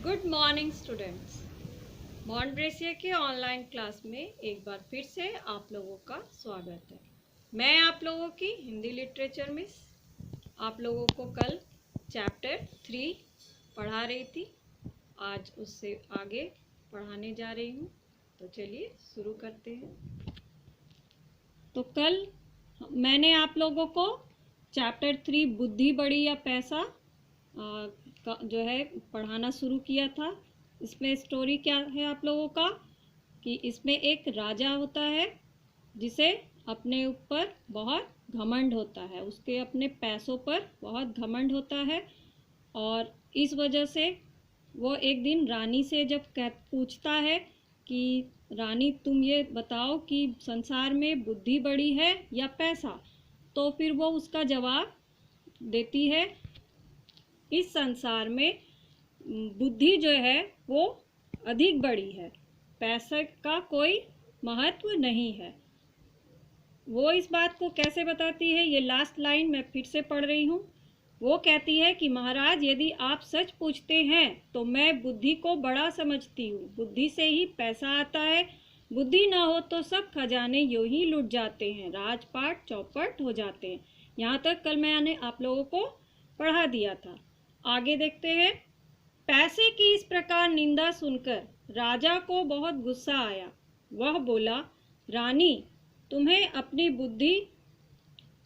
Good morning students. मॉन्ट्रेसिया के online class में एक बार फिर से आप लोगों का स्वागत है। मैं आप लोगों की हिंदी लिटरेचर मिस आप लोगों को कल चैप्टर 3 पढ़ा रही थी। आज उससे आगे पढ़ाने जा रही हूँ, तो चलिए शुरू करते हैं। तो कल मैंने आप लोगों को चैप्टर 3 बुद्धि बड़ी या पैसा जो है पढ़ाना शुरू किया था। इसमें स्टोरी क्या है आप लोगों का कि इसमें एक राजा होता है जिसे अपने ऊपर बहुत घमंड होता है, उसके अपने पैसों पर बहुत घमंड होता है। और इस वजह से वो एक दिन रानी से जब पूछता है कि रानी तुम ये बताओ कि संसार में बुद्धि बड़ी है या पैसा, तो फिर वो उसका जवाब देती है इस संसार में बुद्धि जो है वो अधिक बड़ी है, पैसे का कोई महत्व नहीं है। वो इस बात को कैसे बताती है, ये लास्ट लाइन मैं फिर से पढ़ रही हूँ। वो कहती है कि महाराज यदि आप सच पूछते हैं तो मैं बुद्धि को बड़ा समझती हूँ। बुद्धि से ही पैसा आता है, बुद्धि ना हो तो सब खजाने यूं ही लुट जाते हैं, राजपाट चौपट हो जाते हैं। यहाँ तक कल मैंने आप लोगों को पढ़ा दिया था। आगे देखते हैं। पैसे की इस प्रकार निंदा सुनकर राजा को बहुत गुस्सा आया। वह बोला, रानी तुम्हें अपनी बुद्धि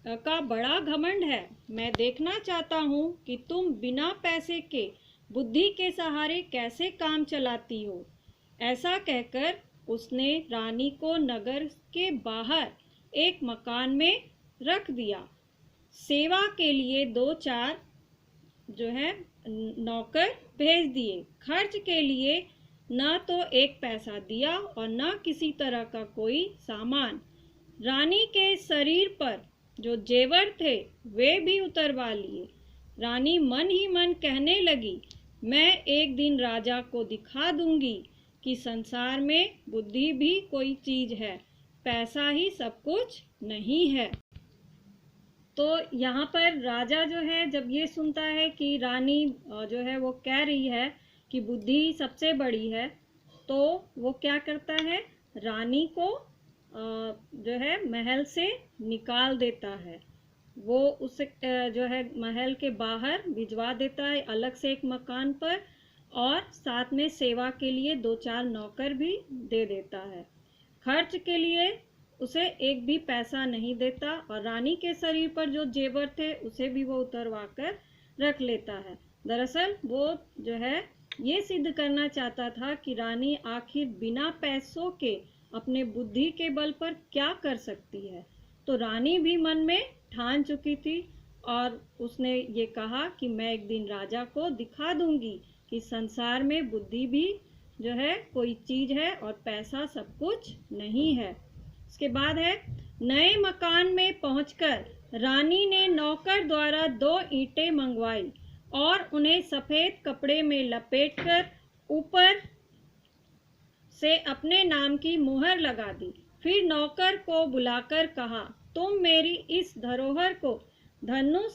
का बड़ा घमंड है। मैं देखना चाहता हूँ कि तुम बिना पैसे के बुद्धि के सहारे कैसे काम चलाती हो। ऐसा कहकर उसने रानी को नगर के बाहर एक मकान में रख दिया। सेवा के लिए 2-4 जो है नौकर भेज दिए। खर्च के लिए न तो एक पैसा दिया और न किसी तरह का कोई सामान। रानी के शरीर पर जो जेवर थे वे भी उतरवा लिए। रानी मन ही मन कहने लगी, मैं एक दिन राजा को दिखा दूंगी कि संसार में बुद्धि भी कोई चीज है, पैसा ही सब कुछ नहीं है। तो यहाँ पर राजा जो है जब ये सुनता है कि रानी जो है वो कह रही है कि बुद्धि सबसे बड़ी है, तो वो क्या करता है, रानी को जो है महल से निकाल देता है। वो उस जो है महल के बाहर भिजवा देता है अलग से एक मकान पर, और साथ में सेवा के लिए 2-4 नौकर भी दे देता है। खर्च के लिए उसे एक भी पैसा नहीं देता, और रानी के शरीर पर जो जेवर थे उसे भी वो उतरवा कर रख लेता है। दरअसल वो जो है ये सिद्ध करना चाहता था कि रानी आखिर बिना पैसों के अपने बुद्धि के बल पर क्या कर सकती है। तो रानी भी मन में ठान चुकी थी और उसने ये कहा कि मैं एक दिन राजा को दिखा दूंगी कि संसार में बुद्धि भी जो है कोई चीज है और पैसा सब कुछ नहीं है। इसके बाद है, नए मकान में पहुंचकर रानी ने नौकर द्वारा 2 ईंटें मंगवाई और उन्हें सफेद कपड़े में लपेटकर ऊपर से अपने नाम की मुहर लगा दी। फिर नौकर को बुलाकर कहा, तुम मेरी इस धरोहर को धनु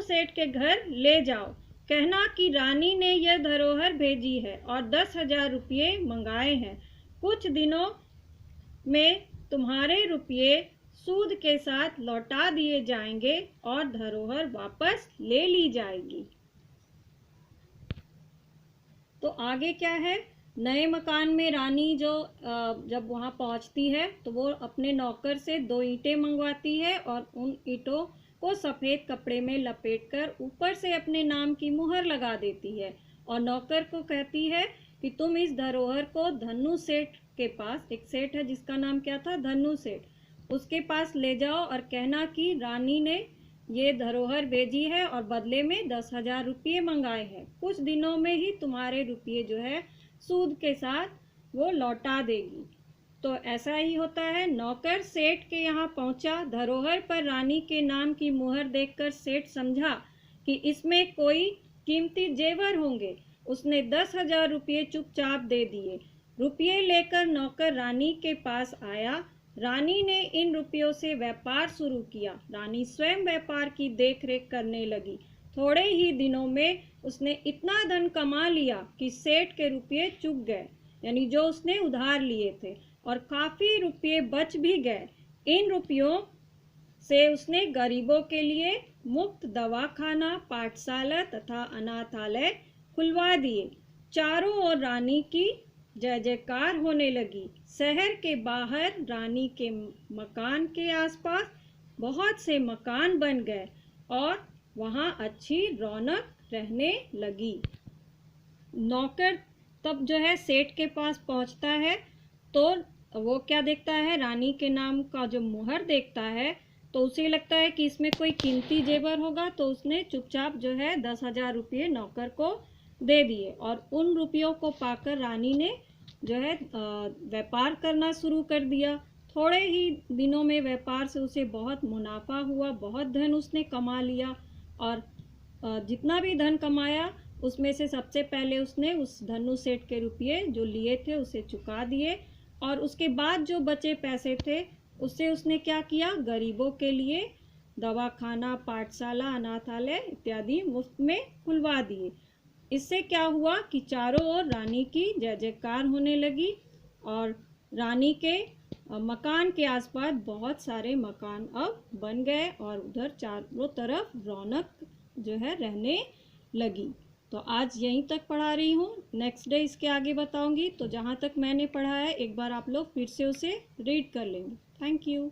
सेठ के घर ले जाओ। कहना कि रानी ने यह धरोहर भेजी है और 10,000 रुपये मंगाए हैं। कुछ दिनों में तुम्हारे रुपये सूद के साथ लौटा दिए जाएंगे और धरोहर वापस ले ली जाएगी। तो आगे क्या है, नए मकान में रानी जो जब वहां पहुंचती है तो वो अपने नौकर से 2 ईंटें मंगवाती है और उन ईंटों को सफेद कपड़े में लपेटकर ऊपर से अपने नाम की मुहर लगा देती है और नौकर को कहती है कि तुम इस धरोहर को धनु सेठ के पास, एक सेठ है जिसका नाम क्या था, धनु सेठ, उसके पास ले जाओ और कहना कि रानी ने ये धरोहर भेजी है और बदले में 10,000 रुपये मंगाए हैं। कुछ दिनों में ही तुम्हारे रुपये जो है सूद के साथ वो लौटा देगी। तो ऐसा ही होता है। नौकर सेठ के यहाँ पहुंचा। धरोहर पर रानी के नाम की मुहर देखकर सेठ समझा कि इसमें कोई कीमती जेवर होंगे। उसने 10,000 रुपये चुपचाप दे दिए। रुपये लेकर नौकर रानी के पास आया। रानी ने इन रुपयों से व्यापार शुरू किया। रानी स्वयं व्यापार की देखरेख करने लगी। थोड़े ही दिनों में उसने इतना धन कमा लिया कि सेठ के रुपये चुक गए, यानी जो उसने उधार लिए थे, और काफ़ी रुपये बच भी गए। इन रुपयों से उसने गरीबों के लिए मुफ्त दवाखाना, पाठशाला तथा अनाथालय खुलवा दिए। चारों ओर रानी की जय जयकार होने लगी। शहर के बाहर रानी के मकान के आसपास बहुत से मकान बन गए और वहाँ अच्छी रौनक रहने लगी। नौकर तब जो है सेठ के पास पहुँचता है तो वो क्या देखता है, रानी के नाम का जो मुहर देखता है तो उसे लगता है कि इसमें कोई कीमती जेवर होगा, तो उसने चुपचाप जो है 10,000 रुपये नौकर को दे दिए। और उन रुपयों को पाकर रानी ने जो है व्यापार करना शुरू कर दिया। थोड़े ही दिनों में व्यापार से उसे बहुत मुनाफा हुआ, बहुत धन उसने कमा लिया। और जितना भी धन कमाया उसमें से सबसे पहले उसने उस धनु सेठ के रुपये जो लिए थे उसे चुका दिए, और उसके बाद जो बचे पैसे थे उससे उसने क्या किया, गरीबों के लिए दवाखाना, पाठशाला, अनाथालय इत्यादि मुफ्त में खुलवा दिए। इससे क्या हुआ कि चारों ओर रानी की जय जयकार होने लगी और रानी के मकान के आसपास बहुत सारे मकान अब बन गए और उधर चारों तरफ रौनक जो है रहने लगी। तो आज यहीं तक पढ़ा रही हूँ, नेक्स्ट डे इसके आगे बताऊंगी। तो जहाँ तक मैंने पढ़ा है एक बार आप लोग फिर से उसे रीड कर लेंगे। Thank you.